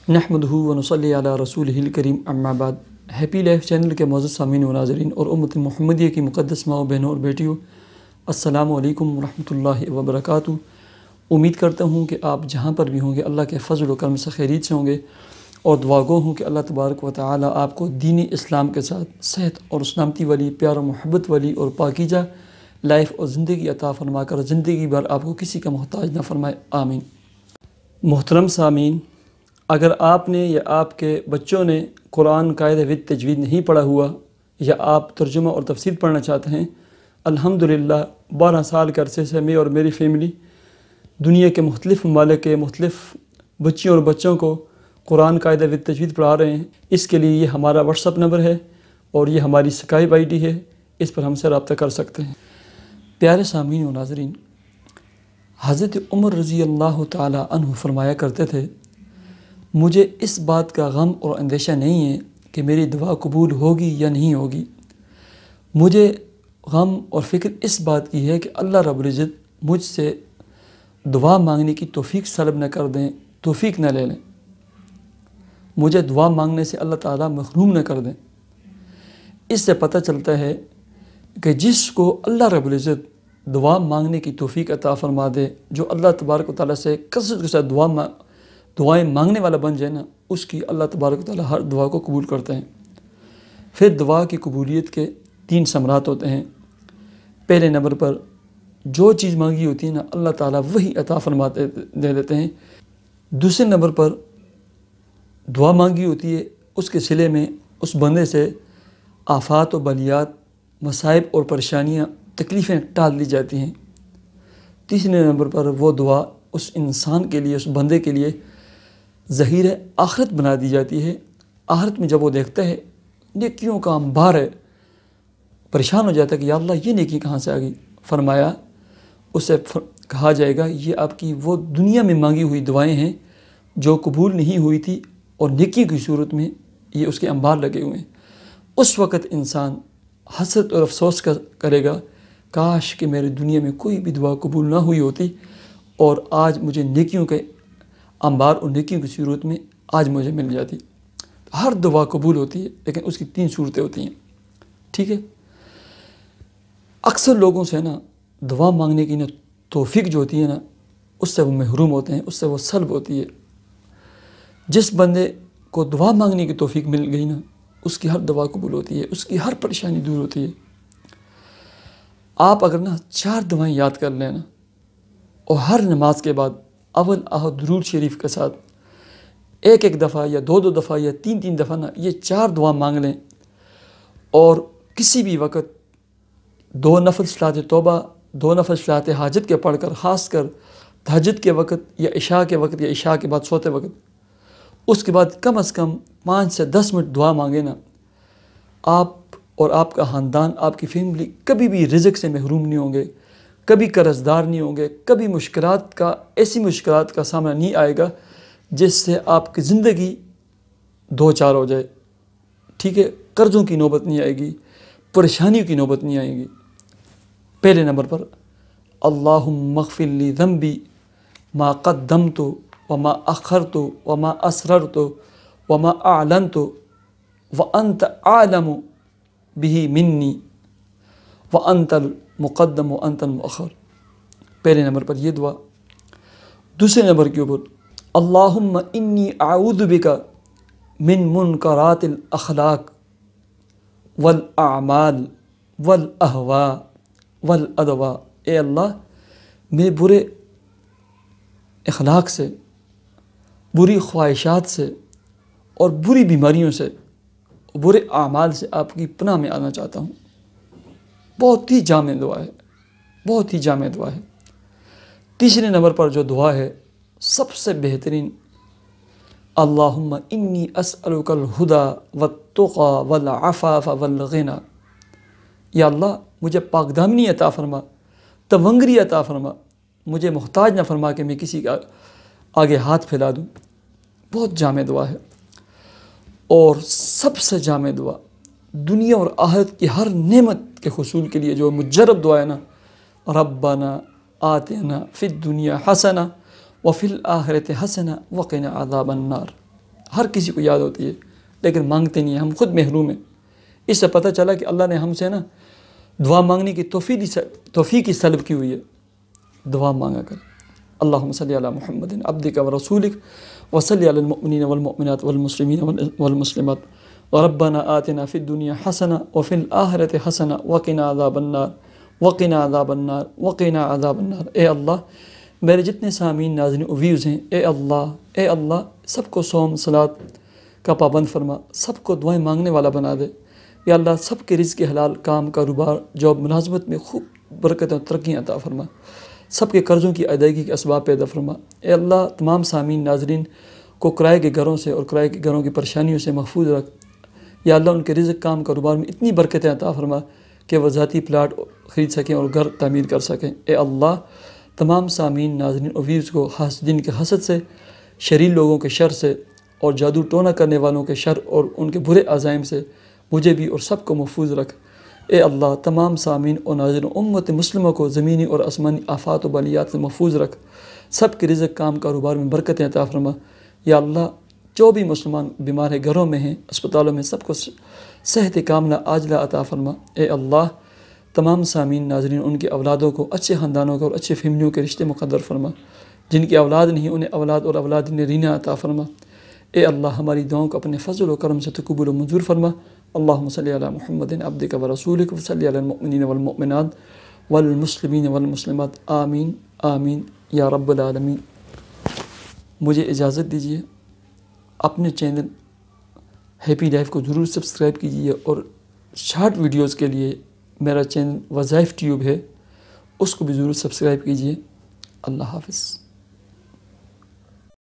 نحمدہ و نصلی علی رسولہ الکریم اما بعد۔ ہیپی لائف چینل کے معزز سامعین و ناظرین اور امت محمدیہ کی مقدس ماں و بہنوں اور بیٹیوں، السلام علیکم ورحمۃ اللہ وبرکاتہ۔ امید کرتا ہوں کہ آپ جہاں پر بھی ہوں گے اللہ کے فضل و کرم سے خیریت سے ہوں گے، اور دعا گو ہوں کہ اللہ تبارک و تعالی آپ کو دین اسلام کے ساتھ صحت اور سلامتی والی، پیار و محبت والی اور پاکیزہ لائف اور زندگی عطا فرما کر زندگی بھر آپ کو کسی کا محتاج نہ فرمائے، آمین۔ محترم سامعین، اگر آپ نے یا آپ کے بچوں نے قرآن قاعدہ و تجوید نہیں پڑھا ہوا، یا آپ ترجمہ اور تفسیر پڑھنا چاہتے ہیں، الحمدللہ 12 سال کے عرصے سے میں اور میری فیملی دنیا کے مختلف ممالک کے مختلف بچیوں اور بچوں کو قرآن قاعدہ و تجوید پڑھا رہے ہیں۔ اس کے لیے یہ ہمارا واٹس ایپ نمبر ہے اور یہ ہماری اسکائپ آئی ڈی ہے، اس پر ہم سے رابطہ کر سکتے ہیں۔ پیارے سامعین و ناظرین، حضرت عمر رضی اللہ تعالی عنہ فرمایا کرتے تھے، مجھے اس بات کا غم اور اندیشہ نہیں ہے کہ میری دعا قبول ہوگی یا نہیں ہوگی، مجھے غم اور فکر اس بات کی ہے کہ اللہ رب العزت مجھ سے دعا مانگنے کی توفیق طلب نہ کر دیں، توفیق نہ لے لیں، مجھے دعا مانگنے سے اللہ تعالیٰ محروم نہ کر دیں۔ اس سے پتہ چلتا ہے کہ جس کو اللہ رب العزت دعا مانگنے کی توفیق عطا فرما دے، جو اللہ تبارک و تعالیٰ سے کثرت کے ساتھ دعائیں مانگنے والا بن جائے نا، اس کی اللہ تبارک و تعالیٰ ہر دعا کو قبول کرتے ہیں۔ پھر دعا کی قبولیت کے 3 ثمرات ہوتے ہیں۔ پہلے نمبر پر جو چیز مانگی ہوتی ہے نا، اللہ تعالیٰ وہی عطا فرماتے دے دیتے ہیں۔ دوسرے نمبر پر دعا مانگی ہوتی ہے، اس کے صلے میں اس بندے سے آفات و بلیات، مصائب اور پریشانیاں، تکلیفیں ٹال دی جاتی ہیں۔ تیسرے نمبر پر وہ دعا اس انسان کے لیے، اس بندے کے لیے ذخیرہ آخرت بنا دی جاتی ہے۔ آخرت میں جب وہ دیکھتا ہے نیکیوں کا انبار ہے، پریشان ہو جاتا ہے کہ یا اللہ یہ نیکی کہاں سے آ گئی۔ فرمایا اس سے کہا جائے گا یہ آپ کی وہ دنیا میں مانگی ہوئی دعائیں ہیں جو قبول نہیں ہوئی تھی، اور نیکی کی صورت میں یہ اس کے انبار لگے ہوئے ہیں۔ اس وقت انسان حسرت اور افسوس کرے گا، کاش کہ میری دنیا میں کوئی بھی دعا قبول نہ ہوئی ہوتی، اور آج مجھے نیکیوں کے انبار اور نیکیوں کی صورت میں آج مجھے مل جاتی۔ ہر دعا قبول ہوتی ہے، لیکن اس کی 3 صورتیں ہوتی ہیں، ٹھیک ہے۔ اکثر لوگوں سے نا دعا مانگنے کی نا توفیق جو ہوتی ہے نا، اس سے وہ محروم ہوتے ہیں، اس سے وہ سلب ہوتی ہے۔ جس بندے کو دعا مانگنے کی توفیق مل گئی نا، اس کی ہر دعا قبول ہوتی ہے، اس کی ہر پریشانی دور ہوتی ہے۔ آپ اگر نا 4 دعائیں یاد کر لیں نا، اور ہر نماز کے بعد اول درود شریف کے ساتھ ایک دفعہ یا 2 دفعہ یا 3 دفعہ نا یہ 4 دعا مانگ لیں، اور کسی بھی وقت 2 نفل صلاۃ توبہ، 2 نفل صلاۃ حاجت کے پڑھ کر، خاص کر تہجد کے وقت یا عشاء کے وقت یا عشاء کے بعد سوتے وقت، اس کے بعد کم از کم 5 سے 10 منٹ دعا مانگے نا، آپ اور آپ کا خاندان، آپ کی فیملی کبھی بھی رزق سے محروم نہیں ہوں گے، کبھی قرض دار نہیں ہوں گے، کبھی ایسی مشکلات کا سامنا نہیں آئے گا جس سے آپ کی زندگی 2-4 ہو جائے، ٹھیک ہے۔ قرضوں کی نوبت نہیں آئے گی، پریشانیوں کی نوبت نہیں آئے گی۔ پہلے نمبر پر اللہم اغفر لی ذنبی ما قدمت وما اخرت وما اسررت وما اعلنت وانت اعلم به منی وانت المقدم وانت المؤخر۔ پہلے نمبر پر یہ دعا۔ دوسرے نمبر کے اوپر اللہم انی اعوذ بک من منکرات الاخلاق والاعمال والاہواء والادواء۔ اے اللہ، میں برے اخلاق سے، بری خواہشات سے اور بری بیماریوں سے، برے اعمال سے آپ کی پناہ میں آنا چاہتا ہوں۔ بہت ہی جامع دعا ہے، بہت ہی جامع دعا ہے۔ تیسرے نمبر پر جو دعا ہے سب سے بہترین، اللہم انی اسألک الہدی والتقی والعفاف والغنی۔ یا اللہ، مجھے پاک دامنی عطا فرما، تونگری عطا فرما، مجھے محتاج نہ فرما کہ میں کسی کا آگے ہاتھ پھیلا دوں۔ بہت جامع دعا ہے۔ اور سب سے جامع دعا، دنیا اور آخرت کی ہر نعمت کے حصول کے لیے جو مجرب دعا ہے نا، ربنا آتنا فی الدنیا حسنہ وفی الآخرۃ حسنہ وقنا عذاب النار۔ ہر کسی کو یاد ہوتی ہے، لیکن مانگتے نہیں ہیں، ہم خود محروم ہیں۔ اس سے پتہ چلا کہ اللہ نے ہم سے نا دعا مانگنے کی توفیق طلب کی ہوئی ہے، دعا مانگا کر۔ اللہم صلی علی محمد عبدک و رسولک وصلی علی المؤمنین والمؤمنات والمسلمین والمسلمات ربنا آتنا فی الدنیا حسنہ وفی الآخرۃ حسنہ وقنا عذاب النار وقنا عذاب النار وقنا عذاب النار۔ اے اللہ میرے جتنے سامعین ناظرین و ویوز ہیں، اے اللہ سب کو صوم صلاۃ کا پابند فرما، سب کو دعائیں مانگنے والا بنا دے۔ یا اللہ سب کے رزق حلال، کام کاروبار جاب ملازمت میں خوب برکتیں و ترقیاں عطا فرما، سب کے قرضوں کی ادائیگی کے اسباب پیدا فرما۔ اے اللہ تمام سامعین ناظرین کو کرائے کے گھروں سے اور کرائے کے گھروں کی پریشانیوں سے محفوظ رکھ۔ یا اللہ ان کے رزق کام کاروبار میں اتنی برکتیں عطا فرما کہ وہ ذاتی پلاٹ خرید سکیں اور گھر تعمیر کر سکیں۔ اے اللہ تمام سامعین ناظرین اور ویوز کو حاسدین کے حسد سے، شریر لوگوں کے شر سے اور جادو ٹونا کرنے والوں کے شر اور ان کے برے عزائم سے مجھے بھی اور سب کو محفوظ رکھ۔ اے اللہ تمام سامعین اور ناظرین امت مسلمہ کو زمینی اور آسمانی آفات و بلیات سے محفوظ رکھ، سب کے رزق کام کاروبار میں برکتیں عطا فرما۔ یا اللہ جو بھی مسلمان بیمار ہے، گھروں میں ہیں، اسپتالوں میں، سب کو صحت کاملہ عاجلہ عطا فرما۔ اے اللہ تمام سامعین ناظرین ان کے اولادوں کو، اچھے خاندانوں کو اور اچھے فیملیوں کے رشتے مقدر فرما، جن کی اولاد نہیں انہیں اولاد اور اولاد نرینہ عطا فرما۔ اے اللہ ہماری دعاؤں کو اپنے فضل و کرم سے تقبل و منظور فرما۔ اللہم صلی علی محمد عبدک و رسولک وصلی علی المؤمنین والمؤمنات والمسلمین والمسلمات آمین آمین یا رب العالمین۔ مجھے اجازت دیجیے، اپنے چینل ہیپی لائف کو ضرور سبسکرائب کیجیے، اور شارٹ ویڈیوز کے لیے میرا چینل وظائف ٹیوب ہے، اس کو بھی ضرور سبسکرائب کیجیے۔ اللہ حافظ۔